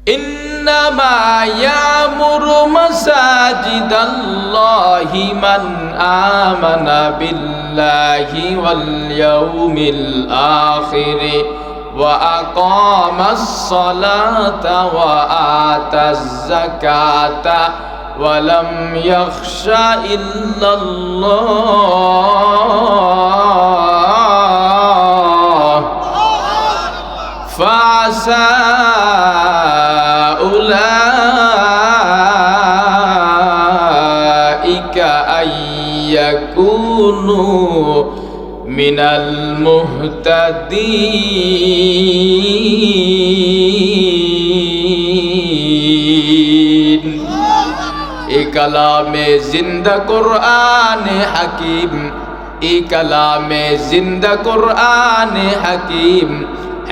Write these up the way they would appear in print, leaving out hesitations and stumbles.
ইন্নামা ইয়ামুরু মাসাজিদাল্লাহি মান আমানা বিল্লাহি ওয়াল ইয়াউমিল আখির ওয়া আকামাস সালাতা ওয়া আতাজ যাকাতা ওয়া লাম ইয়াখশা ইল্লাল্লাহ ফাসা উলাইকা আইয়াকুনু মিনাল মুহতাদিন। এ কালামে জিন্দা কুরআনে হাকিম, এ কালামে জিন্দা কুরআনে হাকিম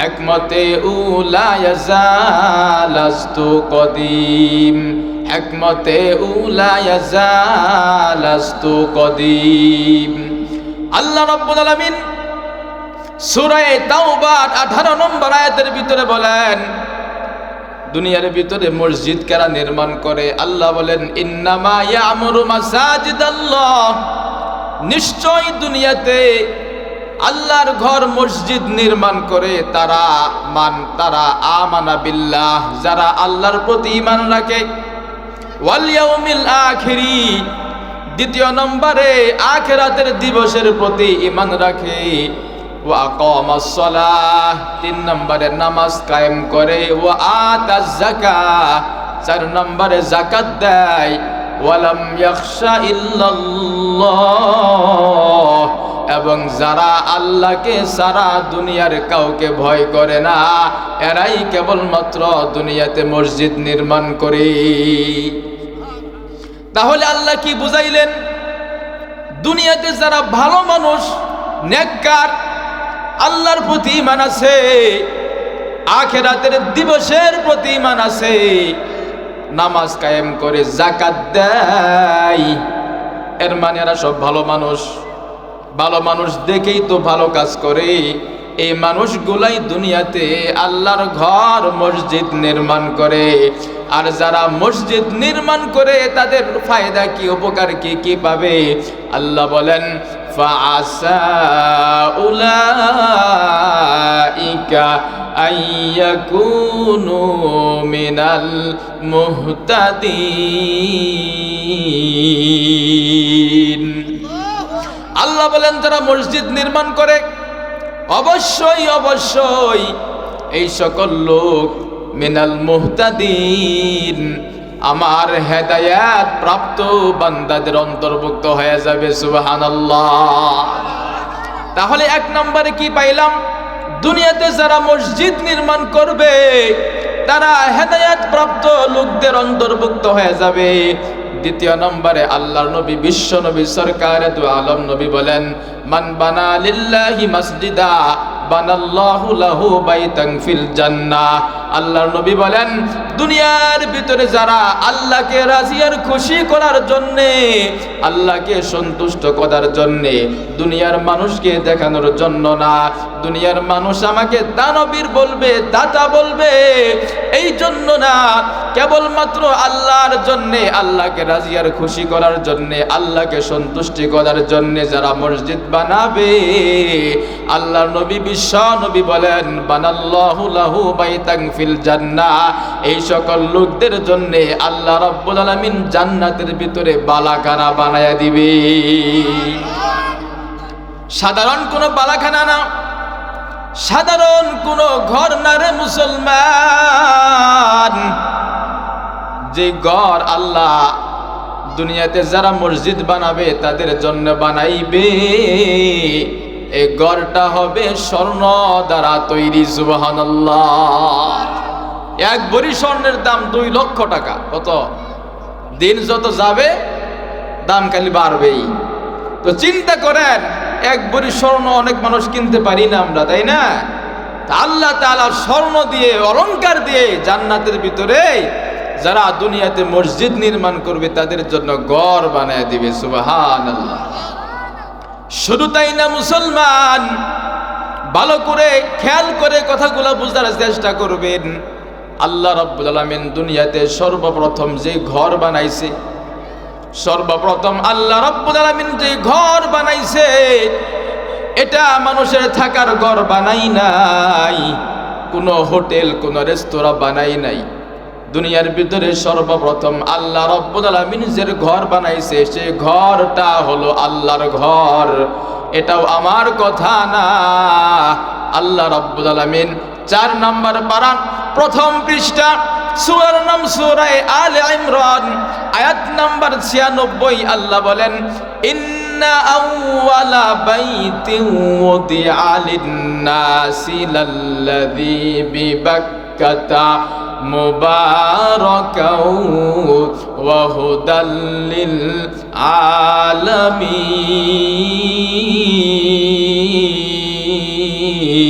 হিকমতে উলা ইয়াজালাস্তু কদিম, হিকমতে উলা ইয়াজালাস্তু কদিম। আল্লাহ রাব্বুল আলামিন সূরা তাওবার 18 নম্বর আয়াতের ভিতরে বলেন, দুনিয়ার ভিতরে মসজিদ কারা নির্মাণ করে? আল্লাহ বলেন ইন্নামা ইয়ামুরু মাসাজিদাল্লাহ, নিশ্চয় দুনিয়াতে আল্লাহর ঘর মসজিদ নির্মাণ করে তারা আমানা বিল্লাহ, যারা আল্লাহর প্রতি ঈমান রাখে, ওয়াল ইয়াউমিল আখিরি, দ্বিতীয় নম্বরে আখিরাতের দিবসের প্রতি ঈমান রাখে, ওয়া আকামাস সালাহ, তিন নম্বরে নামাজ কায়েম করে, ওয়া আতাজ যাকাত, চার নম্বরে যাকাত দেয়, ওয়া লাম ইয়াখশা ইল্লাল্লাহ, এবং যারা আল্লাহকে সারা দুনিয়ার কাউকে ভয় করে না, এরাই কেবলমাত্র দুনিয়াতে মসজিদ নির্মাণ করে। তাহলে আল্লাহ কি বুঝাইলেন? দুনিয়াতে যারা ভালো মানুষ, নেককার, আল্লাহর প্রতি ঈমান আছে, আখিরাতের দিবসের প্রতি ঈমান আছে, নামাজ কায়েম করে, যাকাত দেয়, এর মানে এরা সব ভালো মানুষ। ভালো মানুষ দেখেই তো ভালো কাজ করে। এই মানুষগুলাই দুনিয়াতে আল্লাহর ঘর মসজিদ নির্মাণ করে। আর যারা মসজিদ নির্মাণ করে তাদের ফায়দা কি, উপকার কি, কি পাবে? আল্লাহ বলেন ফাআসা উলাইকা আইয়াকুনু মিনাল মুহতাদিন। আল্লাহ বলেন যারা মসজিদ নির্মাণ করে অবশ্যই অবশ্যই এই সকল লোক মিনাল মুহতাদিন, আমার হেদায়েত প্রাপ্ত বান্দাদের অন্তর্ভুক্ত হয়ে যাবে। সুবহানাল্লাহ। তাহলে এক নম্বরে কি পাইলাম? দুনিয়াতে যারা মসজিদ নির্মাণ করবে তারা হেদায়েত প্রাপ্ত লোকদের অন্তর্ভুক্ত হয়ে যাবে। দ্বিতীয় নম্বরে আল্লাহর নবী, বিশ্ব নবী, সরকারে দু আলম নবী বলেন মান বানা লিল্লাহি মাসজিদা বানাল্লাহু লাহু বাইতান ফিল জান্নাহ। আল্লাহর নবী বলেন দুনিয়ার ভিতরে যারা আল্লাহকে রাজি আর খুশি করার জন্যে, আল্লাহকে সন্তুষ্ট করার জন্যে, দুনিয়ার মানুষকে দেখানোর জন্য না, দুনিয়ার মানুষ আমাকে দানবীর বলবে, দাতা বলবে, এই জন্য না, কেবলমাত্র আল্লাহর জন্যে, আল্লাহকে রাজি আর খুশি করার জন্যে, আল্লাহকে সন্তুষ্টি করার জন্যে যারা মসজিদ বানাবে, আল্লাহর নবী, বিশ্ব নবী বলেন বানাল্লাহু লাহু বাইতান ফিল জান্নাহ। এই সকল লোকদের জন্য আল্লাহ রাব্বুল আলামিন জান্নাতের ভিতরে বালাখানা বানায়া দিবে। সাধারণ কোনো বালাখানা না, সাধারণ কোনো ঘর না রে মুসলমান। যে ঘর আল্লাহ দুনিয়াতে যারা মসজিদ বানাবে তাদের জন্য বানাইবে, এই ঘরটা হবে স্বর্ণ দ্বারা তৈরি। সুবহানাল্লাহ। এক ভরি স্বর্ণের দাম 2 লক্ষ টাকা। কত? দিন যত যাবে দাম খালি বাড়বেই। তো চিন্তা করেন, এক ভরি স্বর্ণ অনেক মানুষ কিনতে পারি না আমরা, তাই না? আল্লাহ তাআলা স্বর্ণ দিয়ে, অলংকার দিয়ে জান্নাতের ভিতরে যারা দুনিয়াতে মসজিদ নির্মাণ করবে তাদের জন্য ঘর বানায় দিবে। সুবহানাল্লাহ। শুধু তাই না মুসলমান, ভালো করে খেয়াল করে কথাগুলো বুঝার চেষ্টা করবেন। আল্লাহ রাব্বুল আলামিন দুনিয়াতে সর্বপ্রথম যে ঘর বানাইছে, সর্বপ্রথম আল্লাহ রাব্বুল আলামিন যে ঘর বানাইছে, এটা মানুষের থাকার ঘর বানাই নাই, কোনো হোটেল কোনো রেস্তোরাঁ বানাই নাই। দুনিয়ার ভিতরে সর্বপ্রথম আল্লাহ রাব্বুল আলামিন যে ঘর বানাইছে, সে ঘরটা হলো আল্লাহর ঘর। এটাও আমার কথা না, আল্লাহ রাব্বুল আলামিন 4 নম্বর পারা প্রথম পৃষ্ঠা, সূরার নাম সূরা আলে ইমরান, আয়াত নাম্বার 96, আল্লাহ বলেন, ইন্না আউওয়ালা বাইতিন উদিআ লিন-নাসি লাল্লাযী বিবাক্কাতা মুবারাকাও ওয়া হুদাল লিল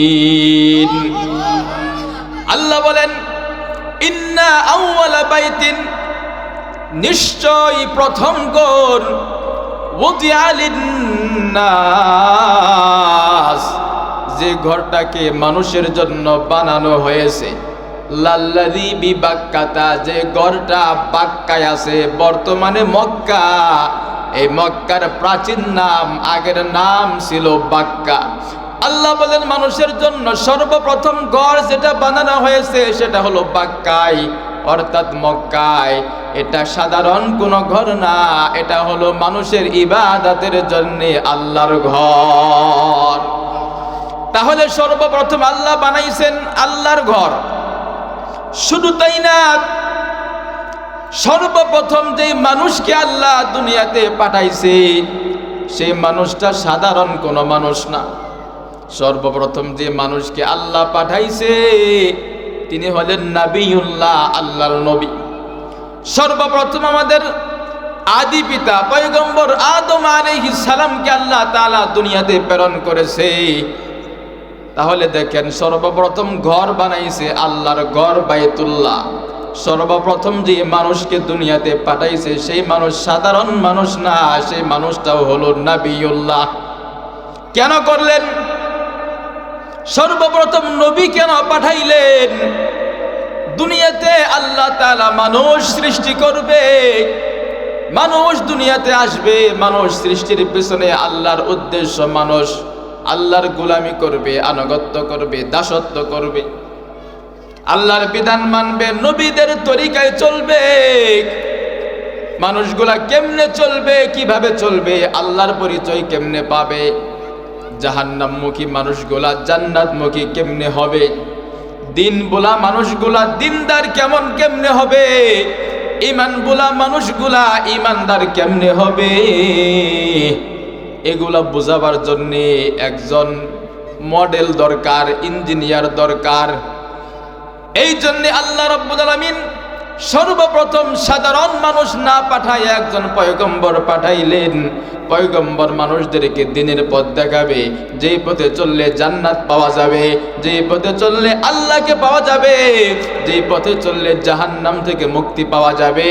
আলামিন। আল্লাহ বলেন, ইন্না আউওয়ালা বাইতিন, নিশ্চয় প্রথম ঘর, উদিআ লিন-নাস, যে ঘরটাকে মানুষের জন্য বানানো হয়েছে, লাল্লাযী বিবাক্কাতা, যে ঘরটা বাক্কায় আছে, বর্তমানে মক্কা। এই মক্কার প্রাচীন নাম, আগের নাম ছিল বাক্কা। আল্লাহ বলেন মানুষের জন্য সর্বপ্রথম ঘর যেটা বানানো হয়েছে সেটা হলো বাক্কায়, অর্থাৎ মক্কায়। এটা সাধারণ কোনো ঘর না, এটা হলো মানুষের ইবাদতের জন্য আল্লাহর ঘর। তাহলে সর্বপ্রথম আল্লাহ বানাইছেন আল্লাহর ঘর। শুধু তাই না, সর্বপ্রথম যে মানুষকে আল্লাহ দুনিয়াতে পাঠাইছে, সেই মানুষটা সাধারণ কোনো মানুষ না। সর্বপ্রথম যে মানুষকে আল্লাহ পাঠাইছে তিনি হলেন নবিউল্লাহ, আল্লাহর নবী। সর্বপ্রথম আমাদের আদি পিতা পয়গম্বর আদম আলাইহিস সালামকে আল্লাহ তাআলা দুনিয়াতে প্রেরণ করেছে। তাহলে দেখেন, সর্বপ্রথম ঘর বানাইছে আল্লাহর ঘর বাইতুল্লাহ। সর্বপ্রথম যে মানুষকে দুনিয়াতে পাঠাইছে সেই মানুষ সাধারণ মানুষ না, সেই মানুষটাও হলো নবিউল্লাহ। কেন করলেন? সর্বপ্রথম নবী কেন পাঠাইলেন? দুনিয়াতে আল্লাহ তাআলা মানুষ সৃষ্টি করবে, মানুষ দুনিয়াতে আসবে, মানুষ সৃষ্টির পিছনে আল্লাহর উদ্দেশ্য মানুষ আল্লাহর গোলামি করবে, আনুগত্য করবে, দাসত্ব করবে, আল্লাহর বিধান মানবে, নবীদের তরিকায় চলবে। মানুষগুলা কেমনে চলবে, কিভাবে চলবে, আল্লাহর পরিচয় কেমনে পাবে? জাহান্নামমুখী মানুষগুলা জান্নাতমুখী কেমনে হবে? দিন বলা মানুষগুলা দিনদার কেমনে হবে? ঈমান বলা মানুষগুলা ঈমানদার কেমনে হবে? এগুলা বোঝাবার জন্য একজন মডেল দরকার, ইঞ্জিনিয়ার দরকার। এই জন্য আল্লাহ রাব্বুল আলামিন সর্বপ্রথম সাধারণ মানুষ না পাঠায় একজন পয়গম্বর পাঠাইলেন। পয়গম্বর মানুষদেরকে দিনের পথ দেখাবে, যেই পথে চললে জান্নাত পাওয়া যাবে, যেই পথে চললে আল্লাহকে পাওয়া যাবে, যেই পথে চললে জাহান্নাম থেকে মুক্তি পাওয়া যাবে।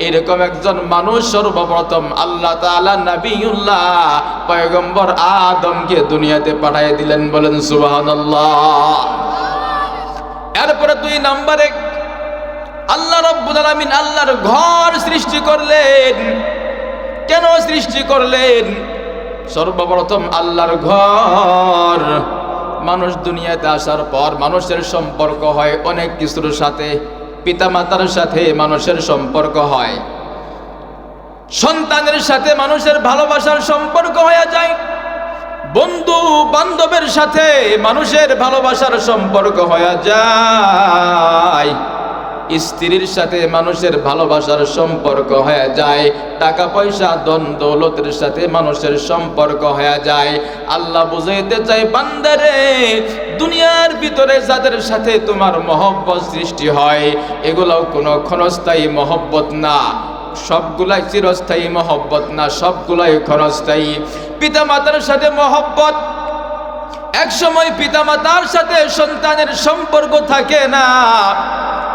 এরকম একজন মানুষ সর্বপ্রথম আল্লাহ তাআলা নবিউল্লাহ পয়গম্বর আদমকে দুনিয়াতে পাঠিয়ে দিলেন। বলেন সুবহানাল্লাহ। এরপরে 2 নম্বরে আল্লাহ রাব্বুল আলামিন আল্লাহর ঘর সৃষ্টি করলেন। কেন সৃষ্টি করলেন? সর্বপ্রথম আল্লাহর ঘর। মানুষ দুনিয়াতে আসার পর মানুষের সম্পর্ক হয় অনেক কিছুর সাথে। পিতামাতার সাথে মানুষের সম্পর্ক হয়, সন্তানের সাথে মানুষের ভালোবাসার সম্পর্ক হয়ে যায়, বন্ধু বান্ধবের সাথে মানুষের ভালোবাসার সম্পর্ক হয়ে যায়, স্ত্রীর সাথে মানুষের ভালোবাসার সম্পর্ক হয়ে যায়, টাকা পয়সা ধন দৌলতের সাথে মানুষের সম্পর্ক হয়ে যায়। আল্লাহ বুঝাইতে চাই, বান্দারে, দুনিয়ার ভিতরে যাদের সাথে তোমার মহব্বত সৃষ্টি হয় এগুলোও কোনো ক্ষণস্থায়ী মহব্বত না, সবগুলাই চিরস্থায়ী মহব্বত না, সবগুলাই ক্ষণস্থায়ী। পিতামাতার সাথে মহব্বত, এক সময় পিতামাতার সাথে সন্তানের সম্পর্ক থাকে না,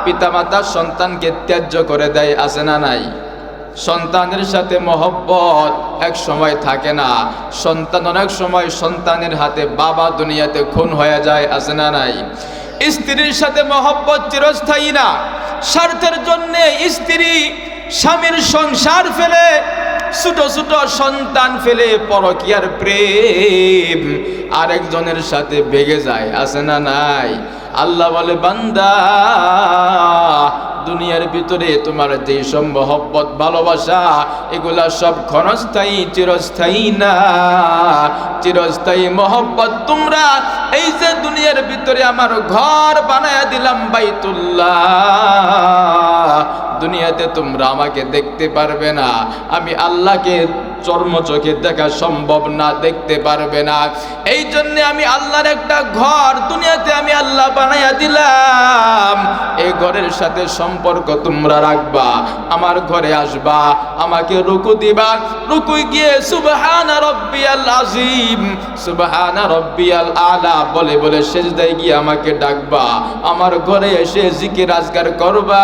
পিতামাতা সন্তানকে ত্যায্য করে দেয়, আছে না নাই? সন্তানের সাথে মহব্বত এক সময় থাকে না, সন্তান অনেক সময় সন্তানের হাতে বাবা দুনিয়াতে খুন হয়ে যায়, আছে না নাই? স্ত্রীর সাথে মহব্বত চিরস্থায়ী না। স্বার্থের জন্য স্ত্রী স্বামীর সংসার ফেলে, ছোট ছোট সন্তান ফেলে পরকীয়ার প্রেম আরেকজনের সাথে বেগে যায়, আছে না নাই? আল্লাহ বলে, বান্দা দুনিয়ার ভিতরে তোমার যে সব মহব্বত ভালোবাসা এগুলা সব ক্ষণস্থায়ী, চিরস্থায়ী না। চিরস্থায়ী মহব্বত তোমরা এই যে দুনিয়ার ভিতরে আমার ঘর বানায়া দিলাম বাইতুল্লাহ, দুনিয়াতে তোমরা আমাকে দেখতে পারবে না, আমি আল্লাহকে চর্ম চোখে দেখা সম্ভব না, দেখতে পারবে না। এই জন্য আমি আল্লাহর একটা ঘর দুনিয়াতে আমি আল্লাহ বানাইয়া দিলাম। এই ঘরের সাথে সম্পর্ক তোমরা রাখবা, আমার ঘরে আসবা, আমাকে রুকু দিবা, রুকু গিয়ে সুবহানা রাব্বিয়াল আযীম, সুবহানা রাব্বিয়াল আলা বলে বলে সিজদায় গিয়ে আমাকে ডাকবা, আমার ঘরে এসে জিকির আজকার করবা,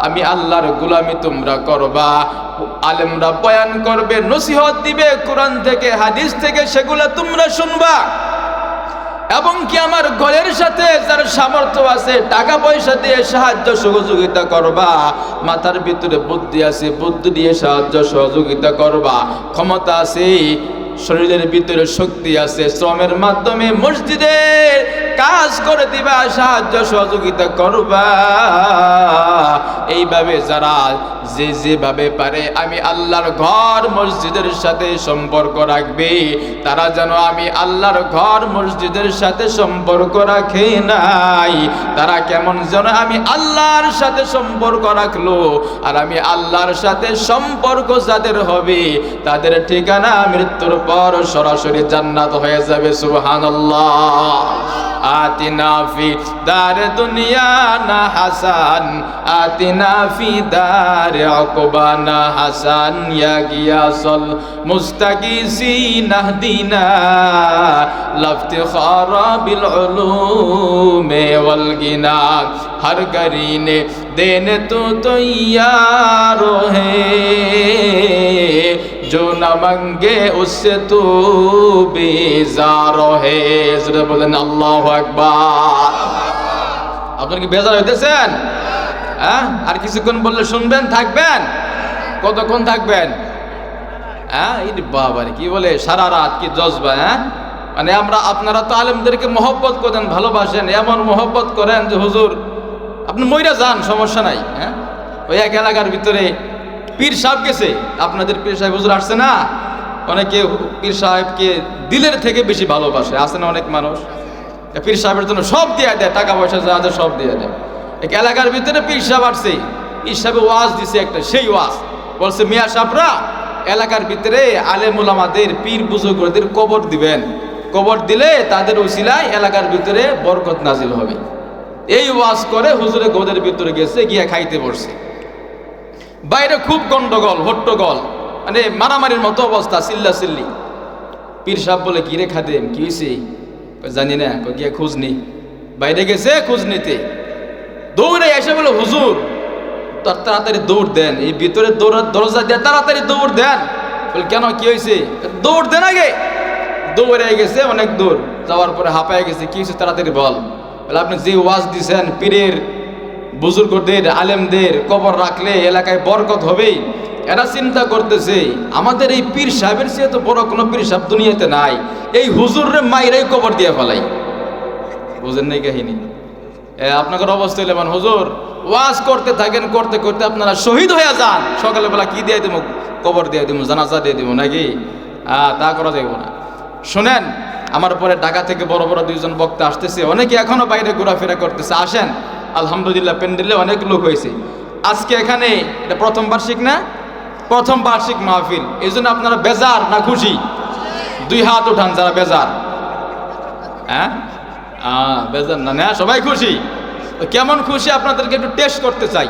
আমি আল্লাহর গোলামি তোমরা করবা। আলেমরা বয়ান করবে, নসিহত দিবে কোরআন থেকে হাদিস থেকে, সেগুলা তোমরা শুনবা। এবং কি আমার ঘরের সাথে যার সামর্থ্য আছে টাকা পয়সা দিয়ে সাহায্য সহযোগিতা করবা, মাথার ভিতরে বুদ্ধি আছে বুদ্ধি দিয়ে সাহায্য সহযোগিতা করবা, ক্ষমতা আছে শরীরের ভিতরে শক্তি আছে শ্রমের মাধ্যমে মসজিদের কাজ করে দিবা, সাহায্য সহযোগিতা করবা। এইভাবে যারা যে যেভাবে পারে আমি আল্লাহর ঘর মসজিদের সাথে সম্পর্ক রাখবে, তারা যেন আমি আল্লাহর ঘর মসজিদের সাথে সম্পর্ক রাখে নাই। তারা কেমন যেন আমি আল্লাহর সাথে সম্পর্ক রাখলো, আর আমি আল্লাহর সাথে সম্পর্ক যাদের হবে তাদের ঠিকানা মৃত্যুর পর সরাসরি জান্নাত হয়ে যাবে। সুবহানাল্লাহ। আতিনা ফি দার দুনিয়া না হাসান, আতিনা ফি দার আকুবানা হাসান, ইয়া গিয়াসল মুস্তাগিসিন আহদিনা লাফতিখারা বিল উলুমে ওয়াল গিনা, হর গরিনে দেনে তো তৈয়ার হে, जो न मंगे उससे तू बेजार है। জোরে বলেন আল্লাহু আকবার। আপনারা কি বেজার হইতেছেন? হ্যাঁ, আর কিছুক্ষণ বললে শুনবেন, থাকবেন? কতক্ষণ থাকবেন? হ্যাঁ, এই বাবারে কি বলে সারা রাত কি জজবা। হ্যাঁ, মানে আমরা আপনারা তো আলেমদেরকে মহব্বত করেন, ভালোবাসেন, এমন মহব্বত করেন যে হুজুর আপনি মইরা যান, সমস্যা নাই। হ্যাঁ, ওই এক এলাকার ভিতরে পীর সাহেব গেছে, আপনাদের পীর সাহেব হুজুর আসছে না, অনেকে পীর সাহেবকে দিলের থেকে বেশি ভালোবাসে, আছে না অনেক মানুষ, পীর সাহেবের জন্য সব দিয়ে দেয়, টাকা পয়সা যা আছে সব দিয়ে দেয়। এক এলাকার ভিতরে পীর সাহেব আসছে, পীর সাহেব ওয়াজ দিছে একটা, সেই ওয়াজ বলছে মিয়া সাহেবরা এলাকার ভিতরে আলেম ওলামাদের পীর বুজুর্গদের কবর দিবেন, কবর দিলে তাদের উসিলায় এলাকার ভিতরে বরকত নাজিল হবে। এই ওয়াজ করে হুজুরে গোদের ভিতরে গেছে, গিয়া খাইতে বসছে। বাইরে খুব গন্ডগোল হট্টগোল, মানে মারামারির মতো অবস্থা, চিল্লা চিল্লি। পীর সাহেব বলে কি রে খাদেম, কি হয়েছে? জানি না, গিয়ে খোঁজ নি। বাইরে গেছে খোঁজ নিতে, দৌড়ে এসে বলে হুজুর তাড়াতাড়ি দৌড় দেন, এই ভিতরে দরজা দিয়ে তাড়াতাড়ি দৌড় দেন। বলে কেন, কি হয়েছে? দৌড় দেন আগে। দৌড়ে গেছে অনেক দূর, যাওয়ার পরে হাঁপায় গেছে, কি হয়েছে তাড়াতাড়ি বল। বলে আপনি যে ওয়াজ দিছেন পীরের বুজুর্গদের আলেমদের কবর রাখলে এলাকায় বরকত হবেই, এরা চিন্তা করতেছে আমাদের এই পীর সাহেবের চেয়ে তো বড় কোনো পীর সাহেব দুনিয়াতে নাই, এই হুজুরে মাইরাই কবর দিয়ে ফেলাই। বুঝেন নাই কাহিনী? আপনাদের অবস্থা হইলে মানে হুজুর ওয়াজ করতে থাকেন, করতে করতে আপনারা শহীদ হয়ে যান, সকালে বেলা কি দিয়ে দিব? কবর দিয়ে দিব, জানাজা দিয়ে দিব নাকি? তা করা যাইব না। শোনেন, আমার পরে ঢাকা থেকে বড় বড় দুইজন বক্তা আসতেছে, অনেকে এখনো বাইরে ঘোরাফেরা করতেছে, আসেন। আলহামদুলিল্লাহ প্যান্ডেলে অনেক লোক হয়েছে। আজকে এখানে এটা প্রথম বার্ষিক না, প্রথম বার্ষিক মাহফিল, এই জন্য আপনারা বেজার না খুশি? দুই হাত উঠান যারা বেজার। হ্যাঁ, বেজার না, না সবাই খুশি। কেমন খুশি আপনাদেরকে একটু টেস্ট করতে চাই,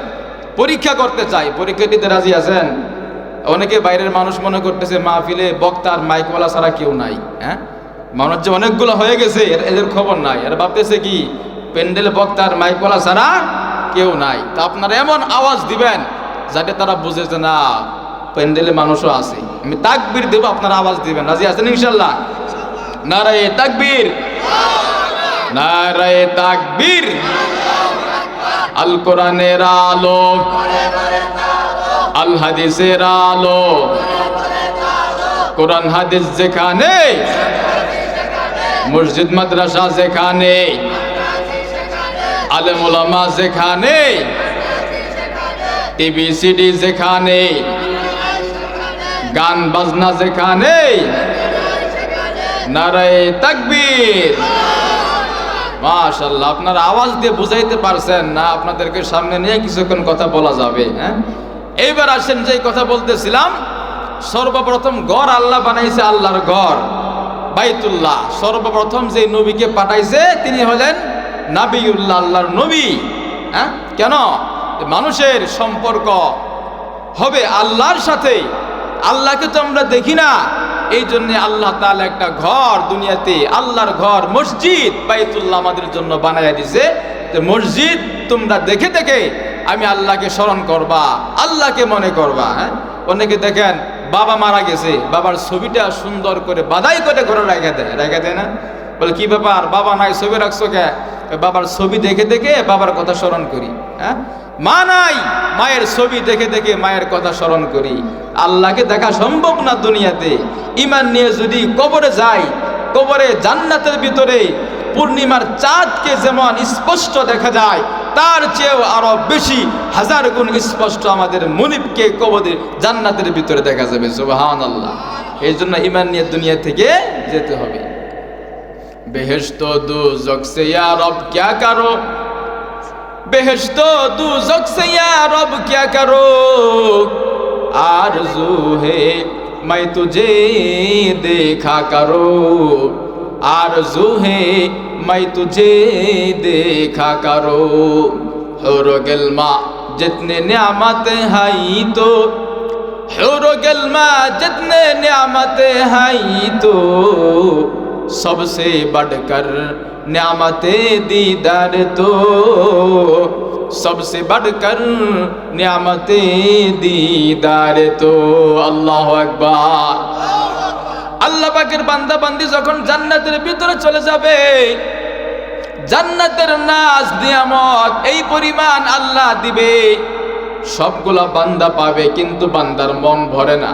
পরীক্ষা করতে চাই। পরীক্ষা দিতে রাজি আছেন? অনেকে বাইরের মানুষ মনে করতেছে মাহফিলে বক্তার মাইকওয়ালা ছাড়া কেউ নাই। হ্যাঁ, মানুষ যে অনেকগুলো হয়ে গেছে এদের খবর নাই, এরা ভাবতেছে কি প্যান্ডেল বক্তার মাইকওয়ালা ছাড়া কেউ নাই। তা আপনারা এমন আওয়াজ দিবেন যাতে তারা বুঝে যে না প্যান্ডেলে মানুষও আছে। আমি তাকবীর দেব, আপনারা আওয়াজ দিবেন। রাজি আছেন ইনশাল্লাহ? নারায়ে তাকবীর, নারায়ে তাকবীর। আল কোরআনের আলো, আল হাদিসের আলো, কোরআন হাদিস যেখানে, মসজিদ মাদ্রাসা যেখানে, আলেম ওলামা যেখানে, টিভি সিডি যেখানে, গান বাজনা যেখানে, নারায়ে তাকবীর। মাশাআল্লাহ, আপনারা আওয়াজ দিয়ে বুঝাইতে পারছেন না, আপনাদেরকে সামনে নিয়ে কিছুক্ষণ কথা বলা যাবে। হ্যাঁ, এইবার আসেন যে কথা বলতেছিলাম, সর্বপ্রথম ঘর আল্লাহ বানাইছে, আল্লাহর ঘর বাইতুল্লাহ। সর্বপ্রথম যে নবীকে পাঠাইছে তিনি হলেন নাবিউল্লাহ, আল্লাহর নবী। হ্যাঁ, কেন? মানুষের সম্পর্ক হবে আল্লাহর সাথে। আল্লাহকে তো আমরা দেখি না, এই জন্য আল্লাহ তাআলা একটা ঘর দুনিয়াতে, আল্লাহর ঘর মসজিদ বাইতুল্লাহ আমাদের জন্য বানাইয়া দিছে। তো মসজিদ তোমরা দেখে দেখে আমি আল্লাহকে স্মরণ করবা, আল্লাহকে মনে করবা। হ্যাঁ, অনেকে দেখেন বাবা মারা গেছে, বাবার ছবিটা সুন্দর করে বাধাই করে ঘরে রেখে দেয় না? বলে কি ব্যাপার, বাবা নাই ছবি রাখছো কে? বাবার ছবি দেখে দেখে বাবার কথা স্মরণ করি। হ্যাঁ, মা নাই, মায়ের ছবি দেখে দেখে মায়ের কথা স্মরণ করি। আল্লাহকে দেখা সম্ভব না দুনিয়াতে। ঈমান নিয়ে যদি কবরে যাই, কবরে জান্নাতের ভিতরে পূর্ণিমার চাঁদকে যেমন স্পষ্ট দেখা যায়, তার চেয়েও আরো বেশি হাজার গুণ স্পষ্ট আমাদের মুনিবকে কবরে জান্নাতের ভিতরে দেখা যাবে। সুবহানাল্লাহ। এই জন্য ঈমান নিয়ে দুনিয়া থেকে যেতে হবে। বেহেশত দুজক সে ইয়া রব ক্যা কারো, বেহেশত দুজক সে ইয়া রব ক্যা কারো, आरज़ू है मैं तुझे देखा करो, आरज़ू है मैं तुझे देखा करो। हुरो गिल्मा जितने नियामत हाई तो, हुरो गिल्मा जितने नियामत हाई तो, सबसे बढ़कर नियामते दीदार तो, सबसे बढ़कर नियामते दीदार तो। আল্লাহু আকবার। আল্লাহ পাকের বান্দা বান্দি যখন জান্নাতের ভিতরে চলে যাবে, জান্নাতের নাজ নিয়ামত এই পরিমাণ আল্লাহ দিবে, সবগুলা বান্দা পাবে, কিন্তু বান্দার মন ভরে না।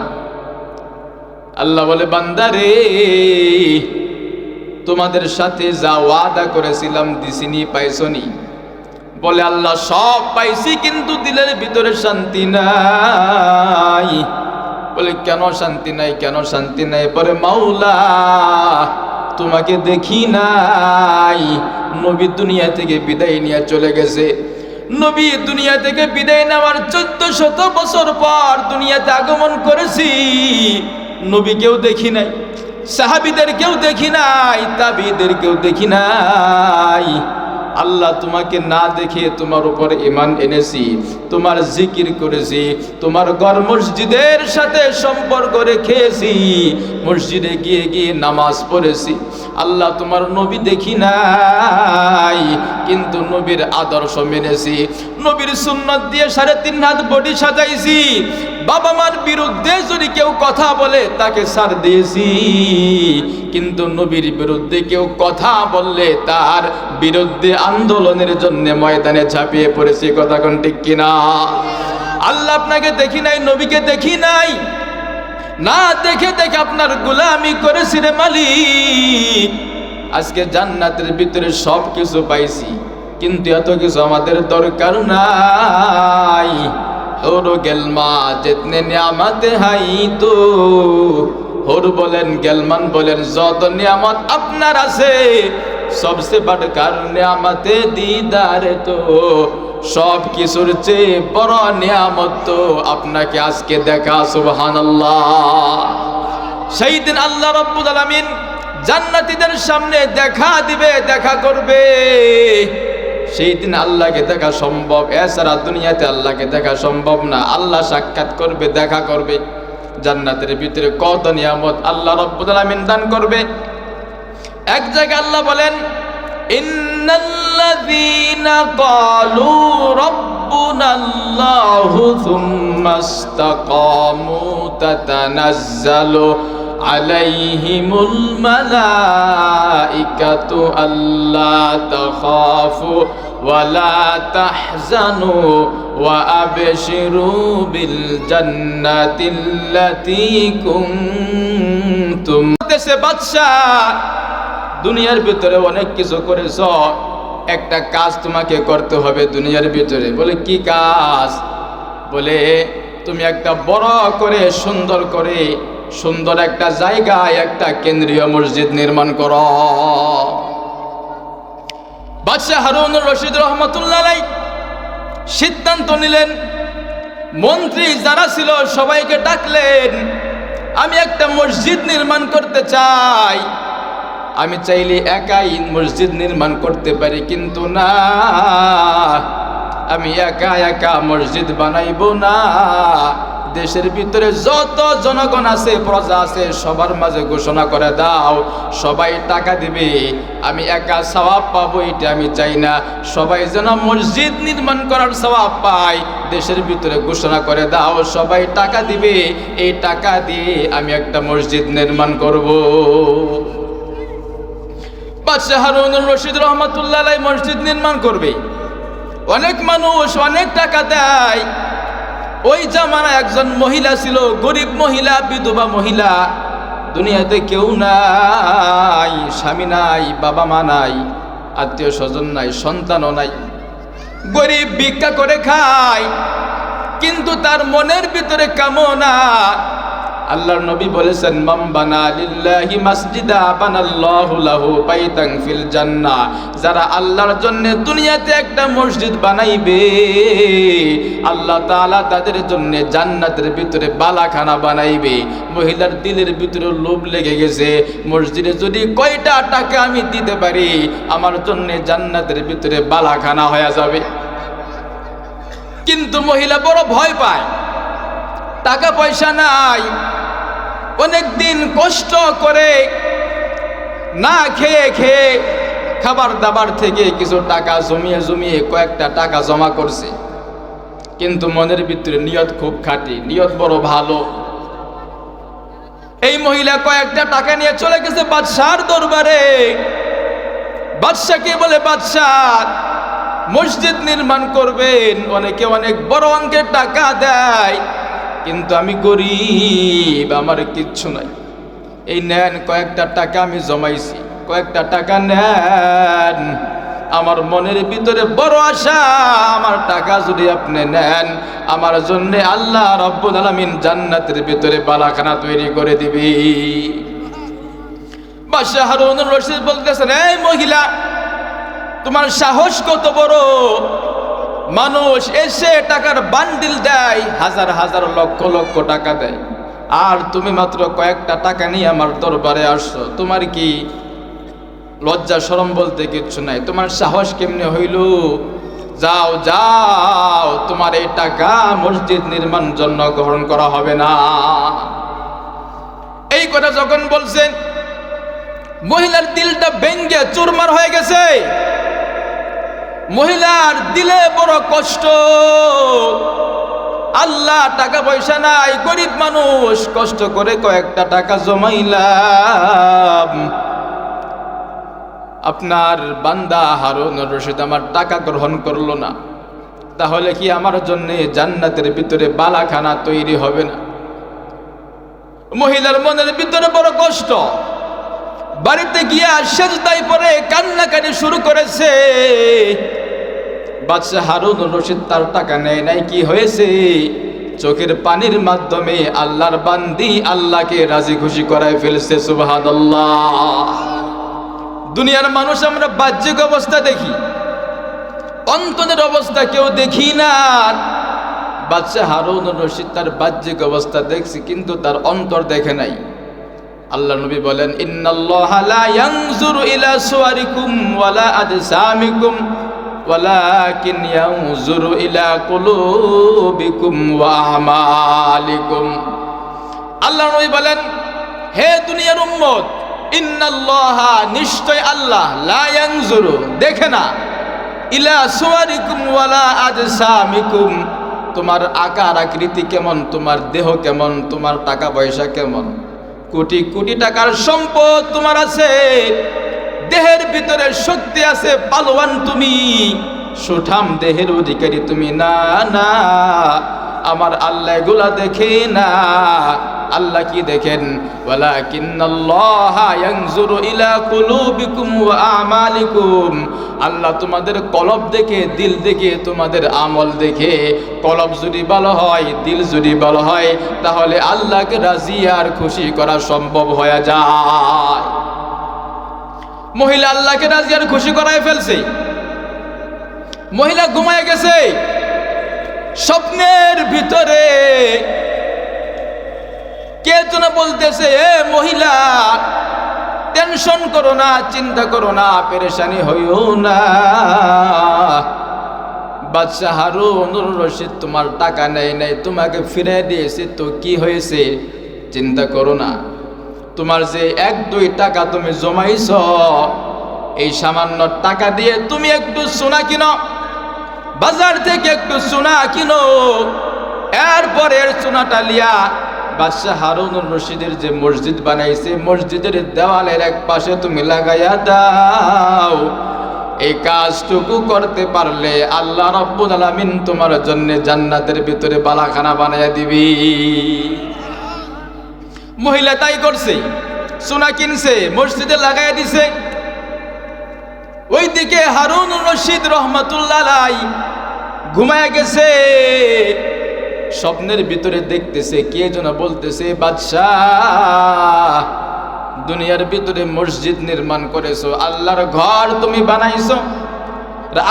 আল্লাহ বলে, বান্দা রে, তোমাদের সাথে যা ওয়াদা করেছিলাম দিছিনি, পাইছনি? বলে আল্লাহ সব পাইছি, কিন্তু দিলের ভিতরে শান্তি নাই। বলে কেন শান্তি নাই, কেন শান্তি নাই? পরে মাওলা তোমাকে দেখি নাই। নবী দুনিয়া থেকে বিদায় নিয়ে চলে গেছে। নবী দুনিয়া থেকে বিদায় নেওয়ার 1400 বছর পর দুনিয়াতে আগমন করেছি, নবীকেও দেখি নাই, সাহাবীদের কেউ দেখি নাই, তাবিঈদের কেউ দেখি নাই। আল্লাহ তোমাকে না দেখে তোমার উপরে ঈমান এনেছি, তোমার জিকির করেছি, তোমার ঘর মসজিদের সাথে সম্পর্ক রেখেছি, মসজিদে গিয়ে গিয়ে নামাজ পড়েছি। আল্লাহ তোমার নবী দেখি নাই, কিন্তু নবীর আদর্শ মেনেছি, নবীর সুন্নাত দিয়ে 3.5 হাত বডি সাজাইছি। বাবা মার বিরুদ্ধে যদি কেউ কথা বলে তাকে ছাড় দিয়েছি, কিন্তু নবীর বিরুদ্ধে কেউ কথা বললে তার বিরুদ্ধে আন্দোলনের জন্য ময়দানে ঝাঁপিয়ে পড়েছি। কথা কোন ঠিক কিনা? আল্লাহ আপনাকে দেখি নাই, নবীকে দেখি নাই, না দেখে দেখে আপনার গোলামি করেছি রে মালিক। আজকে জান্নাতের ভিতরে সব কিছু পাইছি, কিন্তু এত কিছু আমাদের দরকার নাই। হুর গেলমা জিতনে নিয়ামত হাই তো, হুর বলেন গেলমান বলেন যত নিয়ামত আপনার আছে, সবসে বড়কার নিয়ামতে দিদার তো, সব কিছুর চেয়ে বড় নিয়ামত তো আপনাকে আজকে দেখা। সুবহানাল্লাহ। সেই দিন আল্লাহ রাব্বুল আলামিন জান্নাতীদের সামনে দেখা দিবে, দেখা করবে। সেই দিন আল্লাহকে দেখা সম্ভব, এছাড়া দুনিয়াতে আল্লাহকে দেখা সম্ভব না। আল্লাহ সাক্ষাৎ করবে, দেখা করবে। জান্নাতের ভিতরে কত নিয়ামত আল্লাহ রাব্বুল আলামিন দান করবে। এক জায়গায় আল্লাহ বলেন, ইন্নাল্লাযীনা ক্বালু রাব্বুনাল্লাহু সুম্মা ইসতাকামু তাতানাজ্জালু আলাইহিমুল মালাইকাতু আল্লা তাখাফু ওয়ালা তাহজানু ওয়া আবশিরু বিল জান্নাতিল্লাতী কুনতুম। দেশে বাদশাহ, দুনিয়ার ভিতরে অনেক কিছু করেছ, একটা কাজ তোমাকে করতে হবে দুনিয়ার ভিতরে। বলে কি কাজ? বলে তুমি একটা বড় করে সুন্দর একটা জায়গায় একটা কেন্দ্রীয় মসজিদ নির্মাণ করো। বাদশাহ হারুনুর রশিদ রহমতুল্লাহ আলাইহি সিদ্ধান্ত নিলেন, মন্ত্রী যারা ছিল সবাইকে ডাকলেন, আমি একটা মসজিদ নির্মাণ করতে চাই। আমি চাইলে একাই মসজিদ নির্মাণ করতে পারি, কিন্তু না, আমি একা মসজিদ বানাইব না। দেশের ভিতরে যত জনগণ আছে, প্রজা আছে, সবার মাঝে ঘোষণা করে দাও, সবাই টাকা দিবে, আমি একা সওয়াব পাবো এটা আমি চাই না, সবাই যেন মসজিদ নির্মাণ করার সওয়াব পায়। দেশের ভিতরে ঘোষণা করে দাও, সবাই টাকা দিবে, এই টাকা দিয়ে আমি একটা মসজিদ নির্মাণ করব। বাদশাহ হারুনুর রশিদ রহমতুল্লাহ আলাইহি মসজিদ নির্মাণ করবে। অনেক মানুষ অনেক টাকা দেয়। ওই জামানায় একজন মহিলা ছিল, গরিব মহিলা, বিধবা মহিলা, দুনিয়াতে কেউ নাই, স্বামী নাই, বাবা মা নাই, আত্মীয় স্বজন নাই, সন্তানও নাই, গরিব, ভিক্ষা করে খায়, কিন্তু তার মনের ভিতরে কামনা। আল্লাহর নবী বলেছেন, মান বানা লিল্লাহি মাসজিদা বানাল্লাহু লাহু বাইতান ফিল জান্নাহ। যারা আল্লাহর জন্য দুনিয়াতে একটা মসজিদ বানাইবে, আল্লাহ তাআলা তাদের জন্য জান্নাতের ভিতরে বালাখানা বানাইবে। মহিলার দিলের ভিতরে লোভ লেগে গেছে, মসজিদে যদি কয়টা টাকা আমি দিতে পারি, আমার জন্য জান্নাতের ভিতরে বালাখানা হয়ে যাবে। কিন্তু মহিলা বড় ভয় পায়, টাকা পয়সা নাই, অনেক দিন কষ্ট করে না খেয়ে খাবার দাবার থেকে কিছু টাকা জমিয়ে কয়েকটা টাকা জমা করছে, কিন্তু মনের ভিতরে নিয়ত খুব খাঁটি, নিয়ত বড় ভালো। এই মহিলা কয়েকটা টাকা নিয়ে চলে গেছে বাদশার দরবারে। বাদশাকে বলে, বাদশাহ মসজিদ নির্মাণ করবেন, অনেকে অনেক বড় অঙ্কের টাকা দেয়, কিন্তু আমি গরিব, আমার কিচ্ছু নাই, এই নেন কয়েকটা টাকা আমি জমাইছি, কয়েকটা টাকা নেন। আমার মনের ভিতরে বড় আশা, আমার টাকা যদি আপনি নেন, আমার জন্য আল্লাহ রব্বুল আলামিন জান্নাতের ভিতরে বালাখানা তৈরি করে দিবি। বাদশাহ হারুনুর রশিদ বলতেছেন, এই মহিলা, তোমার সাহস কত বড়! মানুষ এসে টাকার বান্ডিল দেয়, হাজার হাজার লক্ষ লক্ষ টাকা দেয়, আর তুমি মাত্র কয়েকটা টাকা নিয়ে আমার দরবারে আসছো। তোমার কি লজ্জা শরম বলতে কিচ্ছু নাই? তোমার সাহস কেমনে হইল? যাও যাও, তোমার এই টাকা মসজিদ নির্মাণ জন্য গ্রহণ করা হবে না। এই কথা যখন বলছেন, মহিলার দিলটা ভেঙ্গে চুরমার হয়ে গেছে। মহিলার দিলে বড় কষ্ট, আল্লাহ টাকা পয়সা নাই, গরিব মানুষ, কষ্ট করে কয়েকটা টাকা জমাইলাম, আপনার বান্দা হারুনুর রশিদ আমার টাকা গ্রহণ করলো না, তাহলে কি আমার জন্য জান্নাতের ভিতরে বালাখানা তৈরি হবে না? মহিলার মনের ভিতরে বড় কষ্ট, বাড়িতে গিয়া সেজদায় পড়ে কান্নাকাটি শুরু করেছে। বাদশাহ হারুনুর রশিদ তার টাকা নেয় নাই, কি হয়েছে? চোখের পানির মাধ্যমে আল্লাহর বান্দি আল্লাহকে রাজি খুশি করায় ফেলছে। সুবহানাল্লাহ। দুনিয়ার মানুষ আমরা বাহ্যিক অবস্থা দেখি, অন্তরের অবস্থা কেউ দেখি না। বাদশাহ হারুনুর রশিদ তার বাহ্যিক অবস্থা দেখছি, কিন্তু তার অন্তর দেখে নাই। আল্লাহ নবী বলেন, ইন্নাল্লাহা লা ইয়ানজুরু ইলা সুওয়ারিকুম ওয়ালা আজসামিকুম ওয়ালাকিন ইয়ানজুরু ইলা কুলুবিকুম ওয়া আমালিকুম। আল্লাহ নবী বলেন, হে দুনিয়ার উম্মত, ইন্নাল্লাহা, নিশ্চয় আল্লাহ, লা ইয়ানজুরু, দেখে না, ইলা সুওয়ারিকুম ওয়ালা আজসামিকুম, তোমার আকার আকৃতি কেমন, তোমার দেহ কেমন, তোমার টাকা পয়সা কেমন, কোটি কোটি টাকার সম্পদ তোমার আছে, দেহের ভিতরে শক্তি আছে, পালোয়ান তুমি, সুঠাম দেহের অধিকারী তুমি, না না, আমার আল্লাহ এগুলা দেখে না। আল্লাহ কি দেখেন? ওয়ালাকিন্নাল্লাহা ইয়ানজুরু ইলা কুলুবিকুম ওয়া আমালিকুম। আল্লাহ তোমাদের কলব দেখে, দিল দেখে, তোমাদের আমল দেখে। কলব যদি ভালো হয়, দিল যদি ভালো হয়, তাহলে আল্লাহকে রাজি আর খুশি করা সম্ভব হয়ে যায়। মহিলা আল্লাহকে রাজি আর খুশি করায় ফেলছে। মহিলা ঘুমায় গেছে, স্বপ্নের ভিতরে কে যেন বলতেছে, এ মহিলা টেনশন করো না, চিন্তা করো না, পেরেশানি হইও না, বাদশাহ হারুনুর রশিদ তোমার টাকা নেয় নাই, তোমাকে ফিরে দিয়েছে, তো কি হয়েছে, চিন্তা করো না। তোমার যে 1-2 টাকা তুমি জমাইছ, এই সামান্য টাকা দিয়ে তুমি একটু সোনা কিনো, বাজার থেকে একটু সোনা কিনো, এরপরের সোনাটা লিয়া বাদশাহ হারুনুর রশিদের যে মসজিদ বানাইছে, মসজিদের দেওয়ালের এক পাশে তুমি লাগাইয়া দাও। এই কাজটুকু করতে পারলে আল্লাহ রাব্বুল আলামিন তোমার জন্য জান্নাতের ভিতরে বালাখানা বানাইয়া দিবি। মহিলা তাই করছে, সোনা কিনছে, মসজিদে লাগাইয়া দিছে। ওইদিকে হারুনুর রশিদ রহমাতুল্লাহ আলাইহি ঘুমায়া গেছে, স্বপ্নের ভিতরে দেখতেছে কে যেন বলতেছে, বাদশাহ দুনিয়ার ভিতরে মসজিদ নির্মাণ করেছো, আল্লাহর ঘর তুমি বানাইছো।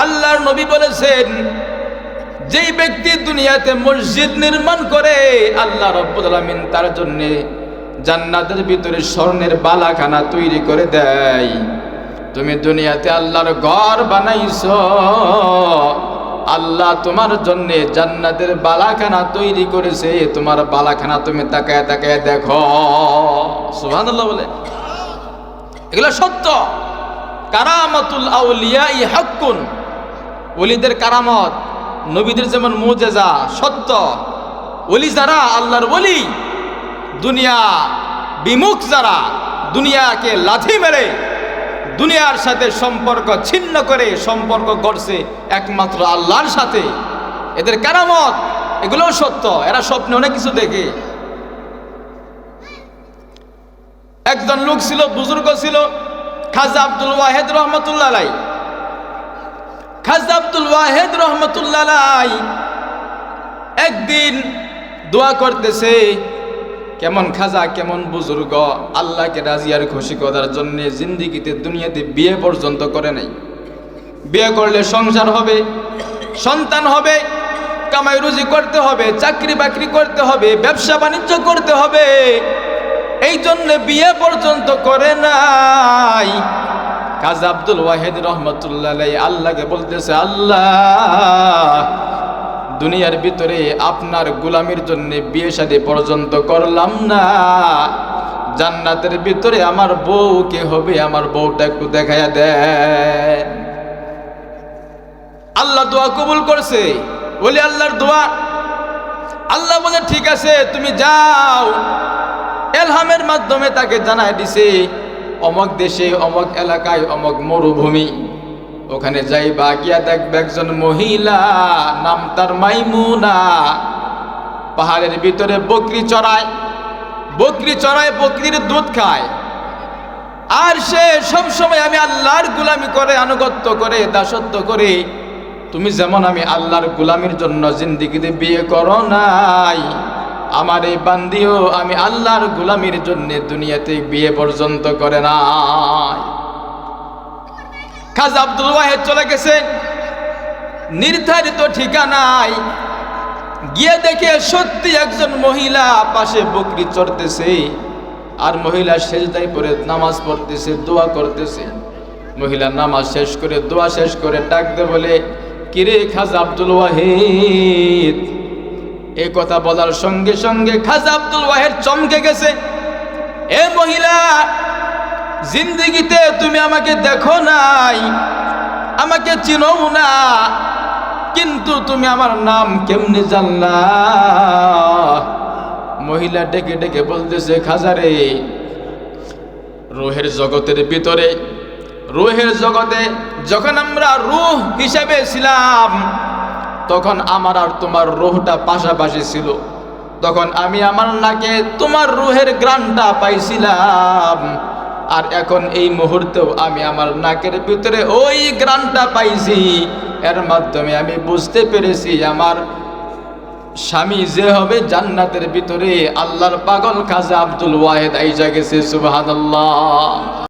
আল্লাহর নবী বলেছেন, যেই ব্যক্তি দুনিয়াতে মসজিদ নির্মাণ করে, আল্লাহ রাব্বুল আলামিন তার জন্য জান্নাতের ভিতরে স্বর্ণের বালাখানা তৈরি করে দেয়। তুমি দুনিয়াতে আল্লাহর ঘর বানাইছো, আল্লাহ তোমার জন্য জান্নাতের বালাখানা তৈরি করেছে, তোমার বালাখানা তুমি তাকায় তাকায় দেখো। সুবহানাল্লাহ বলে, এগুলো সত্য। কারামাতুল আউলিয়া হাক্কুন, ওলিদের কারামত, নবীদের যেমন মুজেজা সত্য। ওলি যারা, আল্লাহর ওলি, দুনিয়া বিমুখ যারা, দুনিয়াকে লাথি মেরে দুনিয়ার সাথে সম্পর্ক ছিন্ন করে সম্পর্ক গড়ছে একমাত্র আল্লাহর সাথে, এদের কারামত এগুলোও সত্য। এরা স্বপ্নে অনেক কিছু দেখে। একজন লোক ছিল, বুজুর্গ ছিল, খাজা আব্দুল ওয়াহেদ রহমতুল্লাহ আলাইহি। খাজা আব্দুল ওয়াহেদ রহমতুল্লাহ আলাইহি একদিন দোয়া করতেছে, কেমন খাজা, কেমন বুজুর্গ, আল্লাহকে রাজি আর খুশি করার জন্য জিন্দিগিতে দুনিয়াতে বিয়ে পর্যন্ত করে নাই। বিয়ে করলে সংসার হবে, সন্তান হবে, কামাই রুজি করতে হবে, চাকরি বাকরি করতে হবে, ব্যবসা বাণিজ্য করতে হবে, এই জন্য বিয়ে পর্যন্ত করে নাই। খাজা আব্দুল ওয়াহেদ রহমতুল্লাহ আলাইহি আল্লাহকে বলতেছে, আল্লাহ দুনিয়ার ভিতরে আপনার গোলামির জন্য বিয়ে শাদী পর্যন্ত করলাম না, জান্নাতের ভিতরে আমার বউ কে হবে, আমার বউটা একটু দেখাইয়া দেন। আল্লাহ দোয়া কবুল করছে, বলি আল্লাহর দোয়া। আল্লাহ বলে, ঠিক আছে তুমি যাও। এলহামের মাধ্যমে তাকে জানায় দিছে, অমক দেশে, অমক এলাকায়, অমক মরুভূমি, ওখানে যাইবা, গিয়া দেখবে একজন মহিলা, নাম তার মাইমুনা, পাহাড়ের ভিতরে বকরি চড়ায়, বকরির দুধ খায়। আর সে সব সময় আমি আল্লাহর গোলামি করে, আনুগত্য করে, দাসত্ব করে। তুমি যেমন আমি আল্লাহর গোলামির জন্য জিন্দিগিতে বিয়ে করো নাই, আমার এই বান্দিও আমি আল্লাহর গোলামির জন্য দুনিয়াতে বিয়ে পর্যন্ত করে নাই। খাজা আব্দুল ওয়াহেদ চলে গেছে নির্ধারিত ঠিকানায়, গিয়ে দেখে সত্যি একজন মহিলা পাশে বকরি চড়তেছে, আর মহিলা সেজদায় পড়ে নামাজ পড়তেছে, দোয়া করতেছে। মহিলা নামাজ শেষ করে, দোয়া শেষ করে ডাক দে বলে, কিরে খাজা আব্দুল ওয়াহেদ। এই কথা বলার সঙ্গে সঙ্গে খাজা আব্দুল ওয়াহেদ চমকে গেছে। এ মহিলা, জিন্দিগিতে তুমি আমাকে দেখো নাই, আমাকে চিনো না, কিন্তু তুমি আমার নাম কেমনে জানলা? মহিলা ডেকে ডেকে বলতেছে, খাজারে, রুহের জগতের ভিতরে, রুহের জগতে যখন আমরা রূহ হিসেবে ছিলাম, তখন আমার আর তোমার রূহটা পাশাপাশি ছিল। তখন আমি আমার নাকে তোমার রুহের ঘ্রাণটা পাইছিলাম, আর এখন এই মুহূর্তেও আমি আমার নাকের ভিতরে ওই ঘ্রাণটা পাইছি। এর মাধ্যমে আমি বুঝতে পেরেছি আমার স্বামী যে হবে জান্নাতের ভিতরে আল্লাহর পাগল খাজা আব্দুল ওয়াহেদ আইসা গেছে। সুবহানাল্লাহ।